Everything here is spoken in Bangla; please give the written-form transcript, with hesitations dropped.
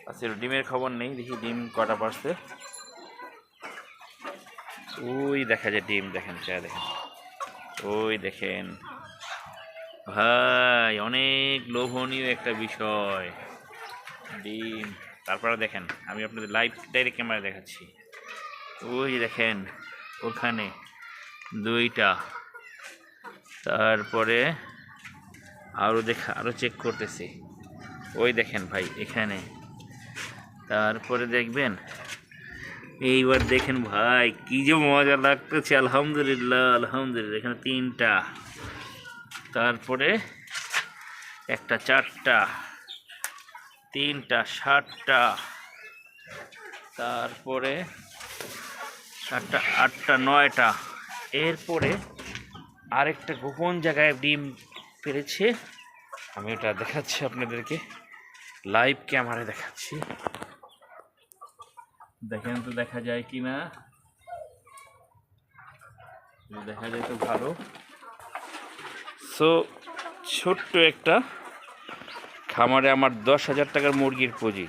আচ্ছা, ডিমের খবর নেই, দেখি ডিম কটা পারছে। ওই দেখা যায় ডিম, দেখেন চা দেখেন, ওই দেখেন ভাই, অনেক লোভনীয় একটা বিষয় ডিম। তারপরে দেখেন, আমি আপনাদের লাইভ ডাইরেক্ট ক্যামেরা দেখাচ্ছি। ওই দেখেন ওখানে দুইটা, তারপরে আরো চেক করতেছি। ওই দেখেন ভাই এখানে, তারপরে দেখবেন, এইবার দেখেন ভাই কি যে মজা লাগতেছে। আলহামদুলিল্লাহ আলহামদুলিল্লাহ, এখানে তিনটা, তারপরে একটা চারটা, তিনটা সাতটা, তারপরে সাতটা আটটা নয়টা। এরপরে আরেকটা গোপন জায়গায় ডিম পেরেছে, আমি ওটা দেখাচ্ছি আপনাদেরকে, লাইভ ক্যামেরায় দেখাচ্ছি। দেখেন তো দেখা যায় কি না, দেখা যায় তো ভালো। সো ছোট্ট একটা খামারে আমার 10,000 টাকার মুরগির পুঁজি।